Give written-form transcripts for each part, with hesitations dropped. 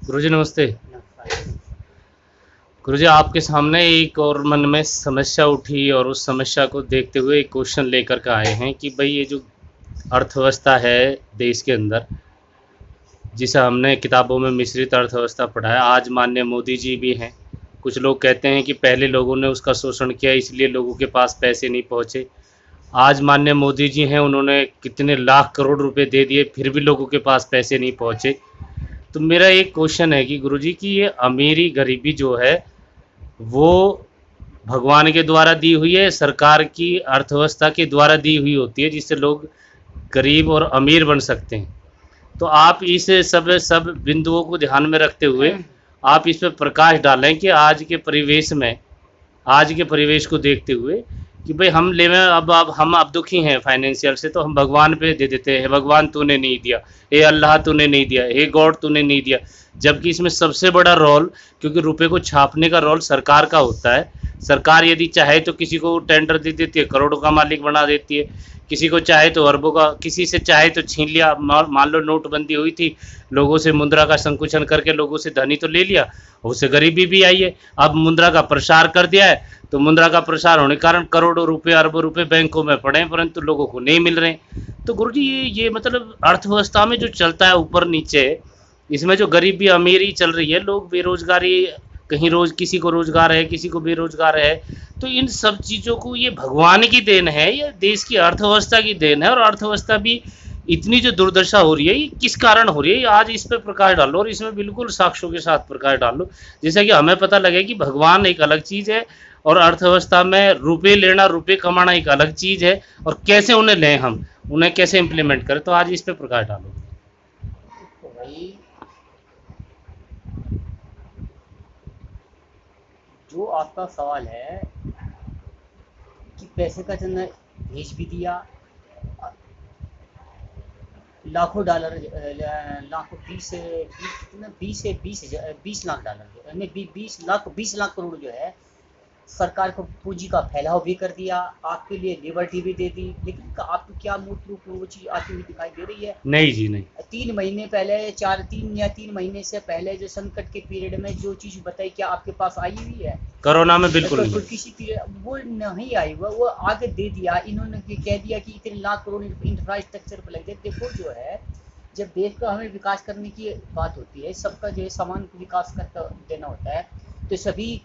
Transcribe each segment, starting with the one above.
गुरुजी नमस्ते। गुरुजी आपके सामने एक और मन में समस्या उठी और उस समस्या को देखते हुए एक क्वेश्चन लेकर के आए हैं कि भाई ये जो अर्थव्यवस्था है देश के अंदर, जिसे हमने किताबों में मिश्रित अर्थव्यवस्था पढ़ा है, आज माननीय मोदी जी भी हैं। कुछ लोग कहते हैं कि पहले लोगों ने उसका शोषण किया इसलिए लोगों के पास पैसे नहीं पहुँचे। आज माननीय मोदी जी हैं, उन्होंने कितने लाख करोड़ रुपए दे दिए फिर भी लोगों के पास पैसे नहीं पहुँचे। तो मेरा एक क्वेश्चन है कि गुरुजी कि ये अमीरी गरीबी जो है वो भगवान के द्वारा दी हुई है, सरकार की अर्थव्यवस्था के द्वारा दी हुई होती है जिससे लोग गरीब और अमीर बन सकते हैं। तो आप इस सब बिंदुओं को ध्यान में रखते हुए आप इस पर प्रकाश डालें कि आज के परिवेश को देखते हुए कि भाई हम ले में अब हम अब दुखी हैं फाइनेंशियल से, तो हम भगवान पे दे देते हैं, भगवान तूने नहीं दिया, हे अल्लाह तूने नहीं दिया, हे गॉड तूने नहीं दिया। जबकि इसमें सबसे बड़ा रोल, क्योंकि रुपए को छापने का रोल सरकार का होता है। सरकार यदि चाहे तो किसी को टेंडर दे देती है, करोड़ों का मालिक बना देती है, किसी को चाहे तो अरबों का, किसी से चाहे तो छीन लिया। मान लो नोटबंदी हुई थी, लोगों से मुद्रा का संकुचन करके लोगों से धनी तो ले लिया, उससे गरीबी भी आई है। अब मुद्रा का प्रसार कर दिया है, तो मुद्रा का प्रसार होने के कारण करोड़ों रुपए अरबों रुपए बैंकों में पड़े हैं परंतु लोगों को नहीं मिल रहे हैं। तो गुरुजी ये मतलब अर्थव्यवस्था में जो चलता है ऊपर नीचे, इसमें जो गरीबी अमीरी चल रही है, लोग बेरोजगारी, कहीं रोज किसी को रोजगार है किसी को बेरोजगार है, तो इन सब चीज़ों को ये भगवान की देन है या देश की अर्थव्यवस्था की देन है? और अर्थव्यवस्था भी इतनी जो दुर्दशा हो रही है ये किस कारण हो रही है? आज इस पर प्रकाश डालो और इसमें बिल्कुल साक्ष्यों के साथ प्रकाश डालो, जिससे कि हमें पता लगे कि भगवान एक अलग चीज़ है और अर्थव्यवस्था में रुपए लेना रुपए कमाना एक अलग चीज़ है, और कैसे उन्हें लें, हम उन्हें कैसे इम्प्लीमेंट करें। तो आज इस पर प्रकाश डालो। तो भाई, जो आपका सवाल है कि पैसे का चंदा भेज भी दिया, लाखों डॉलर, लाखों बीस लाख डॉलर, नहीं 20 लाख करोड़ जो है सरकार को पूंजी का फैलाव भी कर दिया, आपके लिए लिबर्टी भी दे दी। लेकिन आपको क्या मूर्त रूप में वो चीज आती हुई दिखाई दे रही है? नहीं जी नहीं। 3 महीने पहले, 3 महीने से पहले जो संकट के पीरियड में जो चीज बताई, क्या आपके पास आई हुई है? कोरोना में बिल्कुल नहीं। किसी पीरियड वो नहीं आई, वो आगे दे दिया। इन्होंने कह दिया कि इतने लाख करोड़ इंफ्रास्ट्रक्चर पर लग जाए। देखो जो है, जब देश का हमें विकास करने की बात होती है, सबका जो है समान विकास कर देना होता है, तो सभी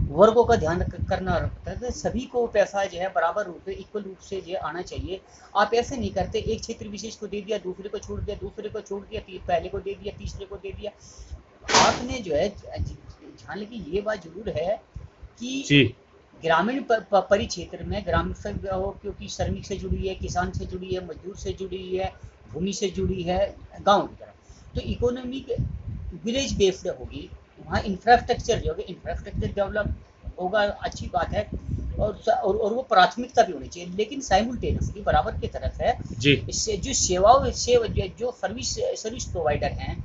वर्गों का ध्यान करना होता है। तो सभी को पैसा जो है बराबर रूप से, इक्वल रूप से जो है आना चाहिए। आप ऐसे नहीं करते, एक क्षेत्र विशेष को दे दिया, दूसरे को छोड़ दिया, दूसरे को छोड़ दिया, पहले को दे दिया, तीसरे को दे दिया। आपने जो है ध्यान लगी, ये बात जरूर है कि जी ग्रामीण परिक्षेत्र में, ग्रामीण हो, क्योंकि श्रमिक से जुड़ी है, किसान से जुड़ी है, मजदूर से जुड़ी है, भूमि से जुड़ी है, गांव की तरफ, तो इकोनॉमी विलेज बेस्ड होगी। वहाँ इंफ्रास्ट्रक्चर जो है, इंफ्रास्ट्रक्चर डेवलप होगा, अच्छी बात है। और वो प्राथमिकता भी होनी चाहिए, लेकिन साइमल्टेनियसली बराबर की तरफ है। जी इससे जो जो सर्विस प्रोवाइडर हैं,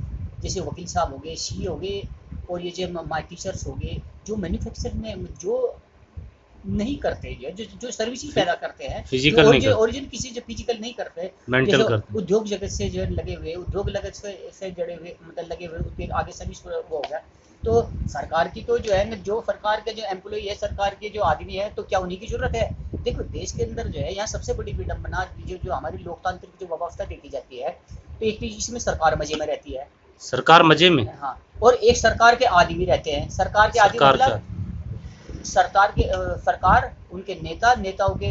जैसे वकील साहब हो गए, सी हो गए, और ये जो टीचर्स हो गए, जो मैन्युफैक्चर में जो नहीं करते, जो सर्विस पैदा करते हैं, फिजिकल नहीं करते, ओरिजिन किसी जो फिजिकल नहीं करते, मेंटल जैसे करते। उद्योग जगत से जो लगे हुए, उद्योग जगत से जुड़े हुए, मतलब लगे हुए, उसके आगे सर्विस वो हो गया। तो सरकार की तो जो है ना, जो सरकार के जो एम्प्लॉय है, सरकार के जो आदमी है, तो क्या उन्हीं की जरूरत है? देखो, देश के अंदर जो है, यहाँ सबसे बड़ी विडम्बना जो हमारी लोकतांत्रिक जो व्यवस्था देखी जाती है, तो एक इसमें सरकार मजे में रहती है। सरकार मजे में, हाँ, और एक सरकार के आदमी रहते हैं। सरकार के आदमी मतलब सरकार, उनके नेताओं के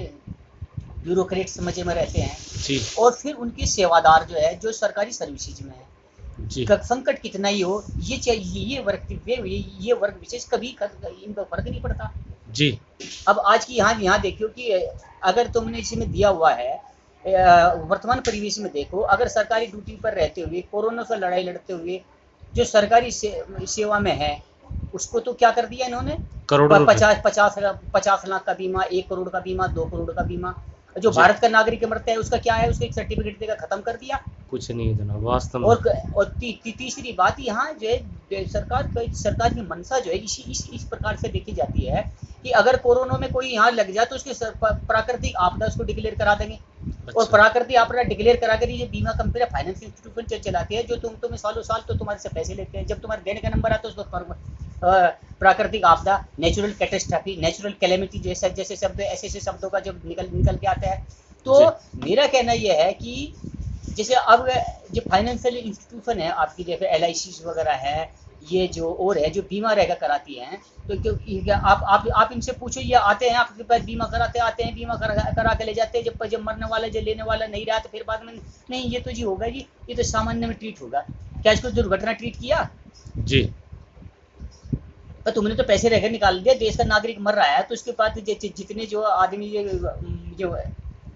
ब्यूरोक्रेट्स मजे में रहते हैं जी और फिर उनके सेवादार जो है, जो सरकारी सर्विसेज में है। जी संकट कितना ही हो, ये चाहिए, ये वर्ग विशेष कभी इनका फर्क नहीं पड़ता। जी। अब आज की यहाँ देखो कि अगर तुमने इसमें दिया हुआ है, वर्तमान परिवेश में देखो, अगर सरकारी ड्यूटी पर रहते हुए, कोरोना से लड़ाई लड़ते हुए जो सरकारी सेवा में है, उसको तो क्या कर दिया इन्होंने? करोड़ों 50 लाख का बीमा, 1 करोड़ का बीमा, 2 करोड़ का बीमा। जो भारत का नागरिक मरता है, उसका क्या है? उसका एक सर्टिफिकेट देकर खत्म कर दिया। कुछ नहीं है जनाब वास्तव में। और तीसरी बात, यहाँ जो है सरकार की मंशा जो है इस प्रकार से देखी जाती है कि अगर कोरोना में कोई यहाँ लग जाए तो उसके प्राकृतिक आपदा उसको डिक्लेयर करा देंगे। और अच्छा। प्राकृतिक आपदा डिक्लेयर करा कर ये बीमा कंपनी फाइनेंस इंस्टीट्यूशन चलाती है, जो तुम्हें सालों साल तो तुम्हारे से पैसे लेते हैं। जब तुम्हारे देने का नंबर आता है उस वक्त प्राकृतिक आपदा, नेचुरल कैटेस्ट्रॉफी, नेचुरल कैलेमिटी जैसे जैसे शब्द ऐसे ऐसे शब्दों का जब निकल के आता है। तो जी। मेरा कहना यह है कि जैसे अब जो फाइनेंशियल इंस्टीट्यूशन है आपकी, जैसे LIC वगैरह है, ये जो और है जो बीमा रहेगा कराती हैं, तो आप इनसे पूछो, ये आते हैं आपके पास बीमा कराते आते हैं, बीमा करा के ले जाते हैं, जब मरने वाला जब लेने वाला नहीं रहा तो फिर बाद में नहीं ये तो जी होगा जी, ये तो सामान्य में ट्रीट होगा। क्या इसको दुर्घटना ट्रीट किया? जी। पर तुमने तो पैसे रहकर निकाल दिया, देश का नागरिक मर रहा है तो उसके बाद जितने जो आदमी जो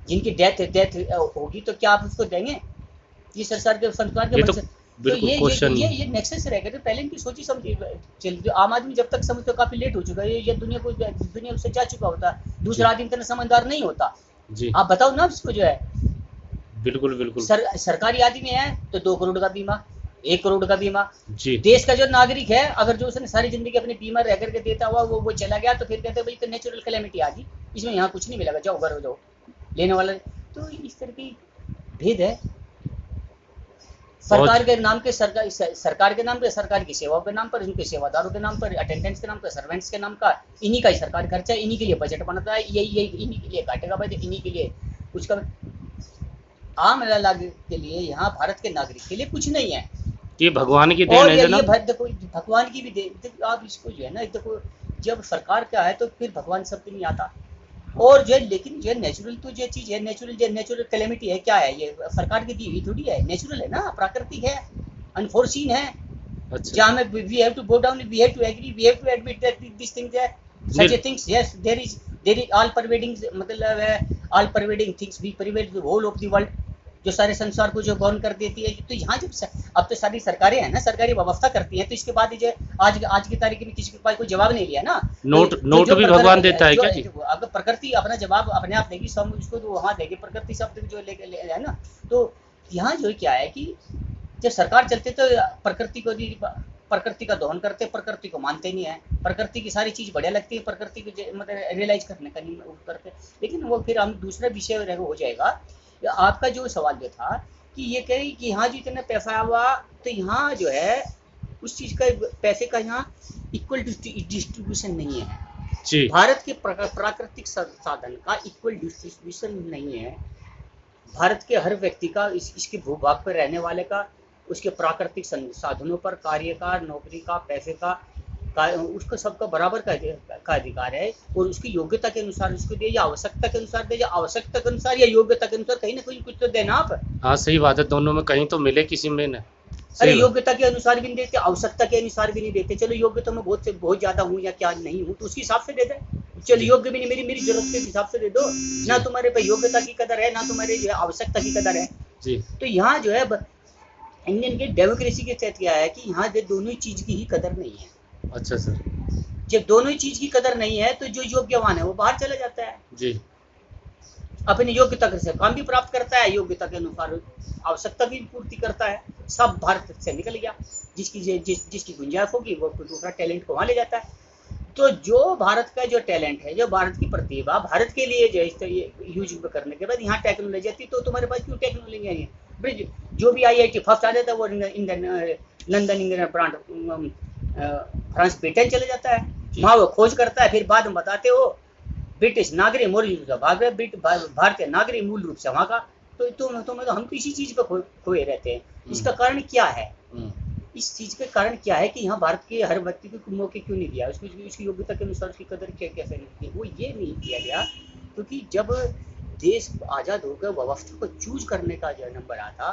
जिनकी डेथ होगी तो क्या आप उसको देंगे? ये सरकार के संस्कार के ये तो तो बिल्कुल क्वेश्चन ये नेक्सस रहेगा। तो पहले इनकी सोची समझी चल, आम आदमी जब तक समझ तो काफी लेट हो चुका है, ये दुनिया उससे जा चुका होता, दूसरा आदमी इतना समझदार नहीं होता। जी। आप बताओ ना इसको जो है बिल्कुल बिल्कुल। सरकारी आदमी है तो 2 करोड़ का बीमा, 1 करोड़ का बीमा। जी। देश का जो नागरिक है अगर जो उसने सारी जिंदगी अपने बीमा रह करके देता हुआ वो चला गया तो फिर कहते भाई तो नेचुरल कैलेमिटी आ गई, इसमें यहाँ कुछ नहीं मिलेगा, जाओ घर हो जाओ लेने वाला। तो इस तरह की भेद है सरकार के नाम के, सरकार के नाम पे, सरकार की सेवाओं के नाम पर, इनके सेवादारों के नाम पर, अटेंडेंट्स के नाम पर, सर्वेंट्स के नाम का, इन्हीं का ही सरकार खर्चा है, इन्हीं के लिए बजट बनता है, यही इन्हीं के लिए घाटे का बजट, इन्हीं के लिए कुछ का आम नागरिक के लिए, यहाँ भारत के नागरिक के लिए कुछ नहीं है। ये भगवान की देन और है ये जनाब। देखो भगवान की भी देन, आप इसको जो है ना देखो, जब सरकार क्या है तो फिर भगवान शब्द नहीं आता। और जो लेकिन जो नेचुरल तो जो चीज है, नेचुरल कैलेमिटी है, क्या है ये सरकार की दी हुई थोड़ी है, नेचुरल है ना, प्राकृतिक है, अनफोर्सीन है। अच्छा। जहाँ में we have to go down, we have to agree, we have to admit that this things है, such a things, yes there is all pervading, मतलब है all pervading things we pervade the whole of the world, जो सारे संसार को जो govern कर देती है। तो यहाँ जब अब तो सारी सरकारें हैं ना, सरकारी व्यवस्था करती हैं, तो इसके बाद जो आज की तारीख में किसी के पास कोई जवाब नहीं लिया ना, नोट भी भगवान देता है क्या जी? अगर प्रकृति अपना जवाब अपने आप देगी, सब उसको तो वहाँ देगी, प्रकृति शब्द जो ले है ना। तो यहाँ जो क्या है कि जब सरकार चलते तो प्रकृति का दोहन करते, प्रकृति को मानते नहीं है, प्रकृति की सारी चीज बढ़िया लगती है, प्रकृति को मतलब रियलाइज करने का नहीं करते। लेकिन वो फिर हम दूसरा विषय हो जाएगा। आपका जो सवाल जो था कि ये कहे कि यहाँ जो इतना पैसा हुआ तो यहाँ जो है उस चीज का, पैसे का यहाँ इक्वल डिस्ट्रीब्यूशन नहीं है जी। भारत के प्राकृतिक साधन का इक्वल डिस्ट्रीब्यूशन नहीं है। भारत के हर व्यक्ति का इसके भूभाग पर रहने वाले का, उसके प्राकृतिक साधनों पर, कार्य का, नौकरी का, पैसे का उसको सबका बराबर का अधिकार है। और उसकी योग्यता के अनुसार उसको दे, या आवश्यकता के अनुसार दे, या आवश्यकता के अनुसार या योग्यता के अनुसार, कहीं ना कहीं कुछ तो देना आप। हाँ सही बात है, दोनों में कहीं तो मिले किसी में ना। अरे योग्यता के अनुसार भी नहीं देते, आवश्यकता के अनुसार भी नहीं देते। चलो योग्यता में बहुत ज्यादा हूँ या क्या नहीं हूँ तो उसके हिसाब से दे दे। चलो योग्य भी नहीं, मेरी जरूरत के हिसाब से दे दो ना। तुम्हारे पे योग्यता की कदर है ना तुम्हारे जो है आवश्यकता की कदर है जी। तो यहाँ जो है इंडियन के डेमोक्रेसी के तहत क्या है कि यहाँ दोनों ही चीज की ही कदर नहीं है। अच्छा सर। जब दोनों ही चीज की कदर नहीं है तो जो योग्यवान है वो बाहर चला जाता है जी। अपनी योग्यता से काम भी प्राप्त करता है, योग्यता के अनुसार आवश्यकता भी पूर्ति करता है, सब भारत से निकल गया। जिसकी गुंजाइश होगी वो दूसरा टैलेंट को वहाँ ले जाता है। तो जो भारत का जो टैलेंट है, जो भारत की प्रतिभा भारत के लिए जो है यूज करने के बाद यहाँ टेक्नोलॉजी आती तो तुम्हारे पास क्यों टेक्नोलॉजी आई है? जो भी IIT फर्स्ट आ जाता है वो लंदन इंग्लैंड फ्रांस ब्रिटेन चले जाता है, वहाँ वो खोज करता है, फिर बाद में बताते हो ब्रिटिश नागरिक मूल रूप से भाग रहे, भारतीय नागरिक मूल रूप से वहाँ का। तो हम तो इसी चीज पे खोए रहते हैं। इसका कारण क्या है? इस चीज के कारण क्या है कि यहाँ भारत के हर व्यक्ति को मौके क्यों नहीं दिया, उसकी योग्यता के अनुसार उसकी कदर कैसे नहीं की? वो ये नहीं किया गया क्योंकि जब देश आजाद होकर व्यवस्था को चूज करने का जो नंबर आता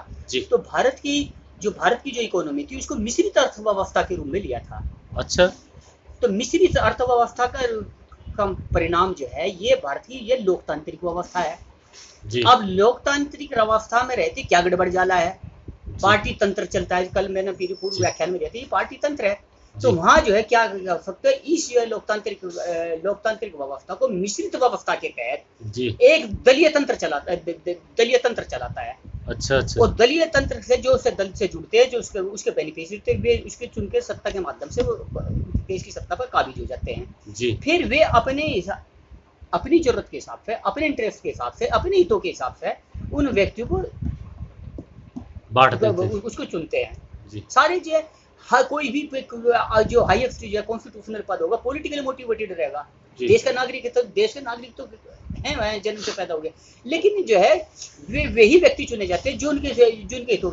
तो भारत की जो इकोनॉमी थी उसको मिश्रित अर्थव्यवस्था के रूप में लिया था। अच्छा। तो मिश्रित अर्थव्यवस्था का परिणाम जो है ये भारत की ये लोकतांत्रिक व्यवस्था है जी। अब लोकतांत्रिक व्यवस्था में रहते क्या गड़बड़ जाला है, पार्टी तंत्र चलता है। कल मैंने पूर्व व्याख्यान में रहती पार्टी तंत्र है। तो वहाँ जो है क्या कर सकते हैं, इस लोकतांत्रिक व्यवस्था को मिश्रित व्यवस्था के तहत एक दलीय तंत्र चलाता है। अच्छा अच्छा। और दलीय तंत्र से जो दल से जुड़ते हैं, जो उसके बेनिफिशियरी वे उसके चुन के सत्ता के माध्यम से वो देश की सत्ता पर काबिज हो जाते हैं जी। फिर वे अपनी जरूरत के हिसाब से, अपने इंटरेस्ट के हिसाब से, अपने हितों के हिसाब से उन व्यक्तियों को बांट देते हैं। उसको चुनते हैं। जी सारे जो है कोई भी जो हाईएस्ट जो है कॉन्स्टिट्यूशनल पद होगा पॉलिटिकली मोटिवेटेड रहेगा। जी देश का नागरिक है तो देश के नागरिक तो हैं, वह जन्म से पैदा हो गए, लेकिन जो है वे वही व्यक्ति चुने जाते हैं जो उनके हितों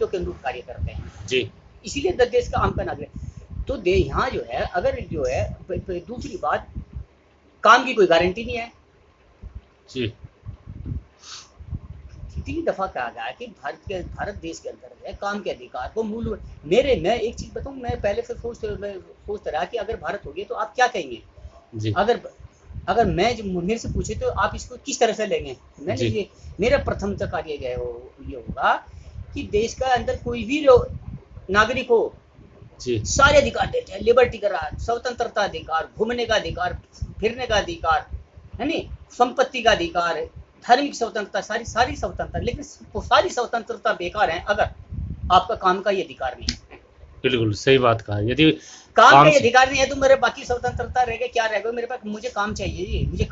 के अनुरूप कार्य करते हैं। जी इसीलिए देश का आम का नागरिक तो यहाँ जो है अगर जो है दूसरी बात, काम की कोई गारंटी नहीं है। जी कितनी दफा कहा गया कि भारत देश के अंदर है काम के अधिकार को मूल मैं एक चीज बताऊं, मैं पहले से सोचता रहा कि अगर भारत हो गया तो आप क्या कहेंगे। जी अगर मेरे से पूछे तो आप इसको किस तरह से लेंगे। मैंने जी। ये मेरा प्रथम कार्य जो है ये होगा कि देश का अंदर कोई भी नागरिक हो जी सारे अधिकार देते हैं, लिबर्टी का राज, स्वतंत्रता अधिकार, घूमने का अधिकार, फिरने का अधिकार, है नी, संपत्ति का अधिकार, धार्मिक स्वतंत्रता, सारी स्वतंत्रता, लेकिन सारी स्वतंत्रता बेकार है अगर आपका काम का ये अधिकार नहीं है। बिल्कुल सही बात कहा। यदि काम का काम ये से अधिकार नहीं है तो मेरे बाकी स्वतंत्रता रहेगा क्या रहेगा। मेरे पास मुझे काम चाहिए, मुझे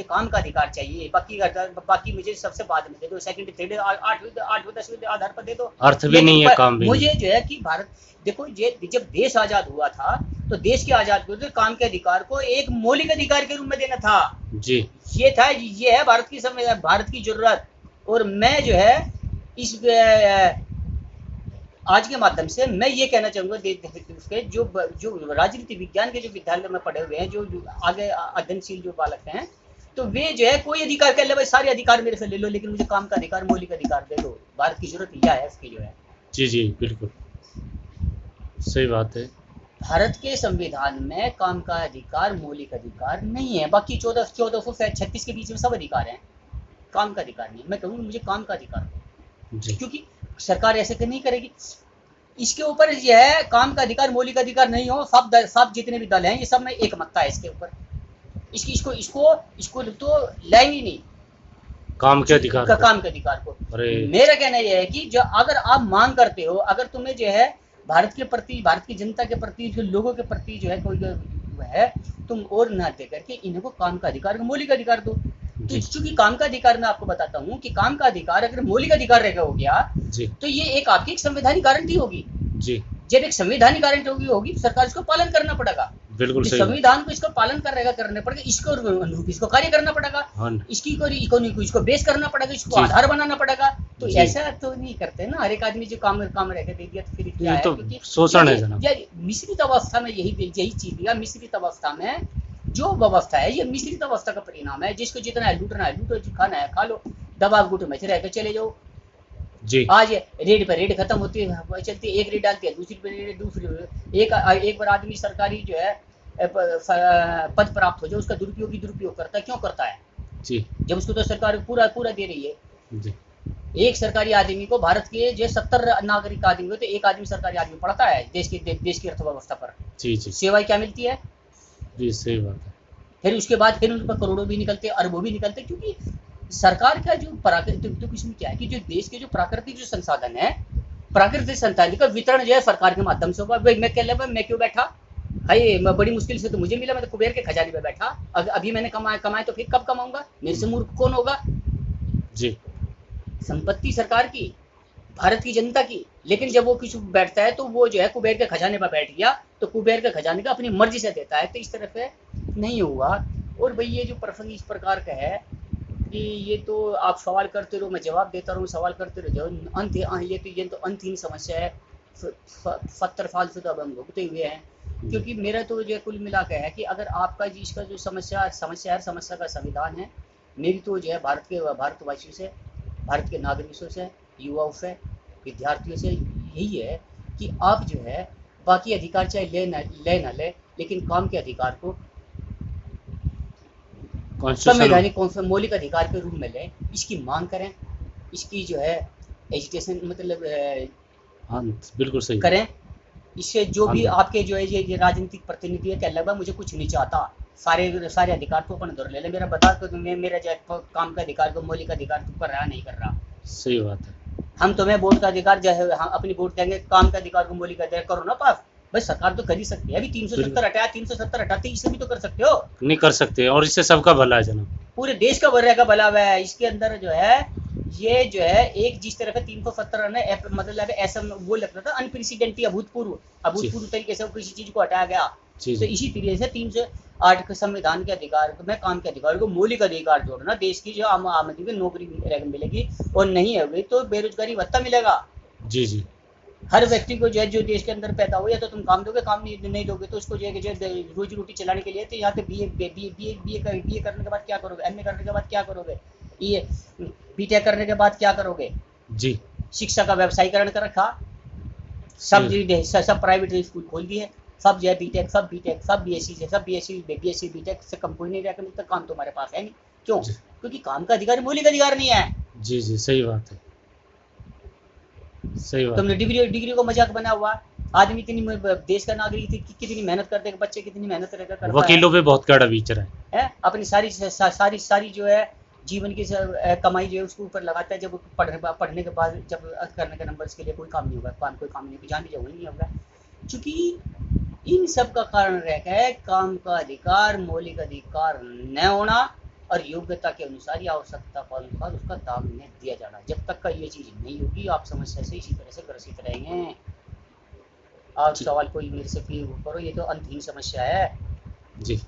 काम का अधिकार चाहिए, बाकी मुझे सबसे बाद में दे दो, सेकंड थर्ड 8वें 10वें आधार पर दे दो। अर्थ भी नहीं है, काम भी नहीं। मुझे जो है कि भारत देखो जब देश आजाद हुआ था तो देश के आजाद हुए काम के अधिकार को एक मौलिक अधिकार के रूप में देना था। जी ये है भारत की भारत की जरूरत। और मैं जो है इस आज के माध्यम से मैं ये कहना चाहूंगा उसके जो राजनीति विज्ञान के जो विद्यालय में पढ़े हुए हैं, जो आगे अध्ययनशील जो बालक हैं, तो वे जो है कोई अधिकार कह ले भाई सारे अधिकार मेरे से ले लो, लेकिन मुझे काम का अधिकार, मौलिक अधिकार दे दो। भारत की जरूरत यह है इसकी जो है। जी जी बिल्कुल सही बात है। भारत के संविधान में काम का अधिकार मौलिक अधिकार नहीं है। बाकी 1436 के बीच में सब अधिकार हैं, काम का अधिकार नहीं। मैं कहूँगा मुझे काम का अधिकार जी क्योंकि सरकार ऐसे नहीं करेगी। इसके ऊपर यह है काम का अधिकार मौलिक अधिकार नहीं हो, सब जितने भी दल हैं ये सब में एक मत्ता है इसके ऊपर। इसको तो लाएंगे नहीं काम के अधिकार को। काम के अधिकार को। अरे मेरा कहना यह है कि जो अगर आप मांग करते हो, अगर तुम्हें जो है भारत के प्रति, भारत की जनता के प्रति, जो लोगों के प्रति जो है कोई है, तुम और ना दे करके इनको काम का अधिकार, मौलिक अधिकार दो। तो चूंकि काम का अधिकार मैं आपको बताता हूँ कि काम का अधिकार अगर मौलिक अधिकार रहेगा हो गया जी तो ये एक आपकी एक संवैधानिक गारंटी होगी। जी जब एक संवैधानिक गारंटी होगी तो सरकार इसको पालन करना पड़ेगा। बिल्कुल सही। संविधान को इसको पालन करने पड़ेगा, इसको अनुरूप इसको कार्य करना पड़ेगा, इसकी इकोनॉमी को इसको बेस करना पड़ेगा, इसको आधार बनाना पड़ेगा। तो ऐसा तो नहीं करते ना, हर एक आदमी जो काम रहकर दे दिया तो फिर क्या है, तो शोषण है जनाब। मिश्रित अवस्था में यही चीज दिया। मिश्रित अवस्था में जो व्यवस्था है ये मिश्रित अवस्था का परिणाम है। जिसको जितना है लूटना है लूटो, खाना है खा लो, दबाव गुट में रहकर चले जाओ जी। आज रेड पर रेड खत्म होती है, चलती है, एक रेड डालती है दूसरी पर रेड, दूसरी एक बार आदमी सरकारी जो है पद प्राप्त हो जाए उसका दुरुपयोग करता है। क्यों करता है जी? जब उसको तो सरकार पूरा दे रही है जी। एक सरकारी आदमी को, भारत के जो 70 नागरिक आदमी हो तो एक आदमी सरकारी आदमी पढ़ता है देश की अर्थव्यवस्था पर। जी जी सेवाएं क्या मिलती है जी सही बात है। फिर उसके बाद फिर उन पर करोड़ों भी निकलते, अरबों भी निकलते, क्योंकि सरकार का जो प्राकृतिक, तो इसमें क्या है कि जो देश के जो प्राकृतिक जो संसाधन है, प्राकृतिक संसाधन का वितरण जो है सरकार के माध्यम से होगा। भाई मैं कह ले मैं क्यों बैठा भाई, मैं बड़ी मुश्किल से तो मुझे मिला, मैं तो कुबेर के खजाने में बैठा, अभी मैंने कमाए तो फिर कब कमाऊंगा, मेरे से मूर्ख कौन होगा। जी संपत्ति सरकार की, भारत की जनता की, लेकिन जब वो कुछ बैठता है तो वो जो है कुबेर के खजाने पर बैठ गया तो कुबेर के खजाने का अपनी मर्जी से देता है। तो इस तरह से नहीं हुआ। और भाई ये जो प्रसंग इस प्रकार का है कि ये तो आप सवाल करते रहो, मैं जवाब देता रहूँ, सवाल करते रहो, ये तो अंतहीन समस्या है। 70 साल से तो अब हम भुगते हुए हैं। क्योंकि मेरा तो जो कुल मिला के है कि अगर आपका जी इसका जो समस्या का संविधान है, मेरी तो जो है भारतवासियों से, भारत के नागरिकों से, युवाओं से, विद्यार्थियों से यही है कि आप जो है बाकी अधिकार चाहे ले ना ले, लेकिन काम के अधिकार को संवैधानिक मौलिक अधिकार के रूप में लें, इसकी मांग करें, इसकी जो है एजुटेशन मतलब बिल्कुल सही करें। इससे जो भी आपके जो है ये राजनीतिक प्रतिनिधि है, क्या लगा मुझे कुछ नहीं चाहता, सारे अधिकार तो अपन धर ले, मेरा बता तो मेरा जो काम का अधिकार को मौलिक अधिकार तू कर रहा नहीं कर रहा। सही बात है। हम तुम्हें वोट का अधिकार जो है अपनी वोट देंगे, काम का अधिकार को मौलिक अधिकार करो ना पास। बस सरकार तो कर ही सकती है। अभी 370 हटाया, 370 हटाते इससे भी तो कर सकते हो। नहीं कर सकते, और इससे सबका भला है जनाब। पूरे देश का भर का भला हुआ है। इसके अंदर जो है ये जो है एक जिस तरह का 370 रन है, मतलब ऐसा वो लगता था अनप्रेसिडेंटली, अभूतपूर्व तरीके से किसी चीज को हटाया गया। जी तो इसी तरीके से 308 के संविधान के अधिकार में काम के अधिकार को मौलिक अधिकार जोड़ना, देश की जो आम आदमी को नौकरी मिलेगी और नहीं होगी तो बेरोजगारी भत्ता मिलेगा। जी जी हर व्यक्ति को जो है, जो देश के अंदर पैदा हो, या तो तुम काम दोगे, काम नहीं दोगे तो उसको जो है रोजी रोटी चलाने के लिए। तो यहाँ पे बीए करने के बाद क्या करोगे, एमए करने के बाद क्या करोगे, ये बीटेक करने के बाद क्या करोगे। जी शिक्षा का व्यवसायीकरण कर रखा, सब प्राइवेट स्कूल खोल दिए, सब जो है बीटेक, सब बीएससी बीटेक से कम कोई नहीं रह मिलता। काम तुम्हारे पास है नहीं, क्यों? क्योंकि काम का अधिकार मौलिक अधिकार नहीं है। जी जी सही बात है, सही बात। तुमने डिग्री को मजाक बना हुआ। आदमी इतनी देश का नागरिक कितनी मेहनत करते हैं, बच्चे कितनी मेहनत करते हैं, वकीलों पे बहुत कड़ा विचर है, अपनी सारी जो है जीवन की कमाई जो है उसको ऊपर लगाता है। जब पढ़ने के बाद जब करने के नंबर्स के लिए कोई काम नहीं होगा, कोई काम नहीं, जान लीजिए वही नहीं होगा। क्योंकि इन सब का कारण रहता है काम का अधिकार, मौलिक अधिकार न होना और योग्यता के अनुसार या आवश्यकता के अनुसार उसका दाम नहीं दिया जाना। जब तक का ये चीज नहीं होगी आप समस्या से इसी तरह से ग्रसित रहेंगे। आप सवाल कोई मेरे से करो, ये तो अंतहीन समस्या है। जी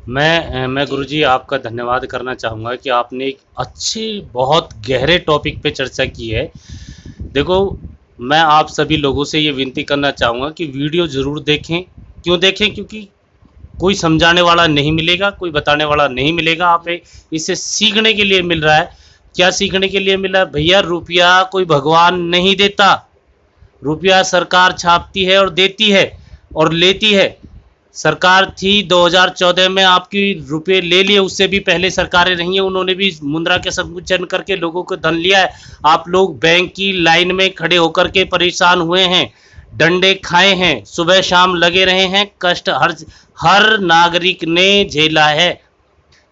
मैं गुरुजी आपका धन्यवाद करना चाहूँगा कि आपने एक अच्छी बहुत गहरे टॉपिक पे चर्चा की है। देखो मैं आप सभी लोगों से ये विनती करना चाहूँगा कि वीडियो ज़रूर देखें। क्यों देखें? क्योंकि कोई समझाने वाला नहीं मिलेगा, कोई बताने वाला नहीं मिलेगा। आप इससे सीखने के लिए मिल रहा है। क्या सीखने के लिए मिला? भैया रुपया कोई भगवान नहीं देता, रुपया सरकार छापती है और देती है और लेती है। सरकार थी 2014 में, आपकी रुपए ले लिए, उससे भी पहले सरकारें रही हैं, उन्होंने भी मुद्रा के संकुचन करके लोगों को धन लिया है। आप लोग बैंक की लाइन में खड़े होकर के परेशान हुए हैं, डंडे खाए हैं, सुबह शाम लगे रहे हैं, कष्ट हर नागरिक ने झेला है।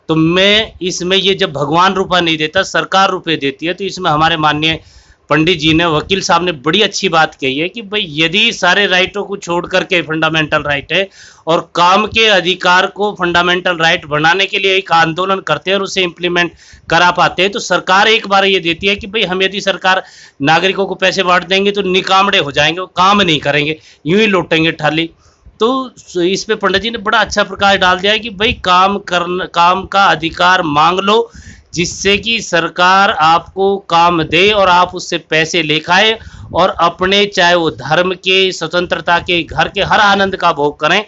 तो मैं इसमें ये जब भगवान रुपया नहीं देता, सरकार रुपए देती है, तो इसमें हमारे माननीय पंडित जी ने, वकील साहब ने बड़ी अच्छी बात कही है कि भाई यदि सारे राइटों को छोड़ करके, फंडामेंटल राइट है और काम के अधिकार को फंडामेंटल राइट बनाने के लिए एक आंदोलन करते हैं और उसे इम्प्लीमेंट करा पाते हैं, तो सरकार एक बार ये देती है कि भाई हम यदि सरकार नागरिकों को पैसे बांट देंगे तो निकामड़े हो जाएंगे, वो काम नहीं करेंगे, यूं ही लौटेंगे थाली। तो इस पे पंडित जी ने बड़ा अच्छा प्रकाश डाल दिया है कि भाई काम का अधिकार मांग लो, जिससे कि सरकार आपको काम दे और आप उससे पैसे ले खाए और अपने, चाहे वो धर्म के, स्वतंत्रता के, घर के हर आनंद का भोग करें।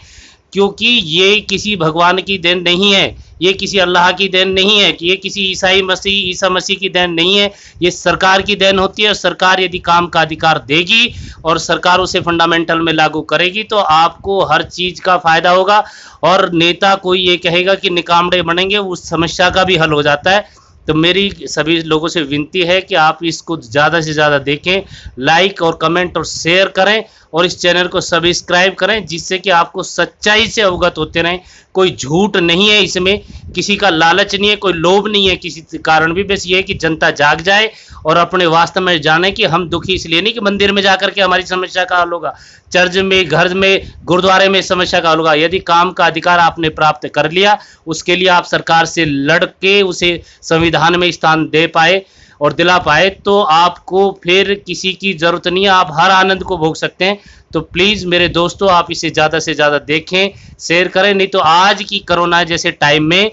क्योंकि ये किसी भगवान की देन नहीं है, ये किसी अल्लाह की देन नहीं है, कि ये किसी ईसा मसीह की देन नहीं है, ये सरकार की देन होती है। और सरकार यदि काम का अधिकार देगी और सरकार उसे फंडामेंटल में लागू करेगी तो आपको हर चीज़ का फायदा होगा। और नेता कोई ये कहेगा कि निकामड़े बनेंगे, उस समस्या का भी हल हो जाता है। तो मेरी सभी लोगों से विनती है कि आप इसको ज़्यादा से ज़्यादा देखें, लाइक और कमेंट और शेयर करें और इस चैनल को सब्सक्राइब करें, जिससे कि आपको सच्चाई से अवगत होते रहें। कोई झूठ नहीं है इसमें, किसी का लालच नहीं है, कोई लोभ नहीं है किसी कारण भी। बस ये है कि जनता जाग जाए और अपने वास्तव में जाने कि हम दुखी इसलिए नहीं कि मंदिर में जाकर के हमारी समस्या का हल होगा, चर्च में, घर में, गुरुद्वारे में समस्या का हल होगा। यदि काम का अधिकार आपने प्राप्त कर लिया, उसके लिए आप सरकार से लड़ के उसे संविधान में स्थान दे पाए और दिला पाए, तो आपको फिर किसी की ज़रूरत नहीं है, आप हर आनंद को भोग सकते हैं। तो प्लीज़ मेरे दोस्तों, आप इसे ज़्यादा से ज़्यादा देखें, शेयर करें। नहीं तो आज की कोरोना जैसे टाइम में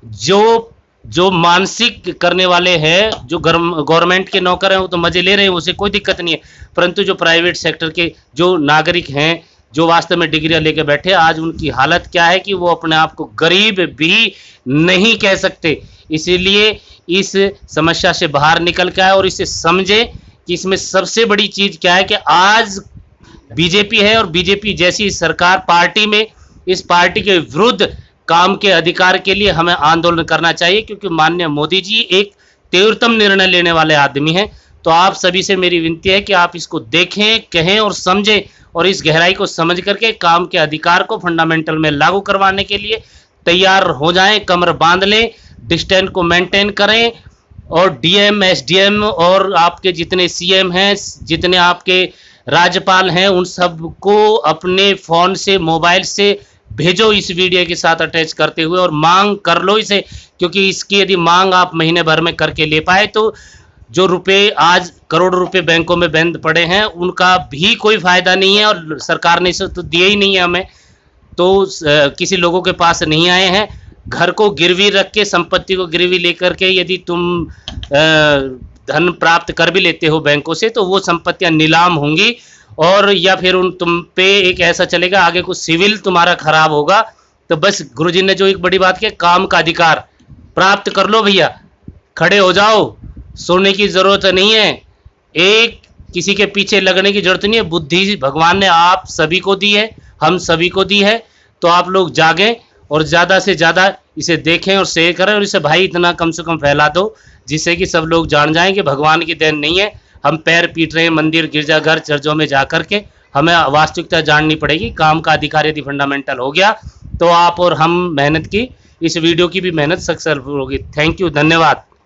जो मानसिक करने वाले हैं, जो गवर्नमेंट के नौकर हैं, वो तो मज़े ले रहे हैं, उसे कोई दिक्कत नहीं है। परंतु जो प्राइवेट सेक्टर के जो नागरिक हैं, जो वास्तव में डिग्रियां लेके बैठे, आज उनकी हालत क्या है कि वो अपने आप को गरीब भी नहीं कह सकते। इसीलिए इस समस्या से बाहर निकल के आए और इसे समझे कि इसमें सबसे बड़ी चीज़ क्या है कि आज बीजेपी है और बीजेपी जैसी सरकार पार्टी में, इस पार्टी के विरुद्ध काम के अधिकार के लिए हमें आंदोलन करना चाहिए। क्योंकि माननीय मोदी जी एक तीव्रतम निर्णय लेने वाले आदमी हैं। तो आप सभी से मेरी विनती है कि आप इसको देखें, कहें और समझें और इस गहराई को समझ करके काम के अधिकार को फंडामेंटल में लागू करवाने के लिए तैयार हो जाएं, कमर बांध लें, डिस्टेंस को मेंटेन करें और डीएम, एसडीएम और आपके जितने सीएम हैं, जितने आपके राज्यपाल हैं उन सबको अपने फ़ोन से, मोबाइल से भेजो इस वीडियो के साथ अटैच करते हुए, और मांग कर लो इसे, क्योंकि इसकी यदि मांग आप महीने भर में करके ले पाए तो जो रुपए आज करोड़ों रुपए बैंकों में बंद पड़े हैं उनका भी कोई फायदा नहीं है, और सरकार ने इसे तो दिए ही नहीं है हमें, तो किसी लोगों के पास नहीं आए हैं। घर को गिरवी रख के, संपत्ति को गिरवी लेकर के यदि तुम धन प्राप्त कर भी लेते हो बैंकों से, तो वो संपत्तियां नीलाम होंगी, और या फिर उन तुम पे एक ऐसा चलेगा, आगे कुछ सिविल तुम्हारा खराब होगा। तो बस गुरुजी ने जो एक बड़ी बात की, काम का अधिकार प्राप्त कर लो भैया, खड़े हो जाओ, सोने की जरूरत नहीं है, एक किसी के पीछे लगने की जरूरत नहीं है। बुद्धि भगवान ने आप सभी को दी है, हम सभी को दी है, तो आप लोग जागें और ज़्यादा से ज़्यादा इसे देखें और शेयर करें, और इसे भाई इतना कम से कम फैला दो जिससे कि सब लोग जान जाएं कि भगवान की देन नहीं है। हम पैर पीट रहे हैं मंदिर, गिरजाघर, चर्चों में जा कर के, हमें वास्तविकता जाननी पड़ेगी। काम का अधिकार यदि फंडामेंटल हो गया तो आप और हम मेहनत की, इस वीडियो की भी मेहनत सक्सेसफुल होगी। थैंक यू, धन्यवाद।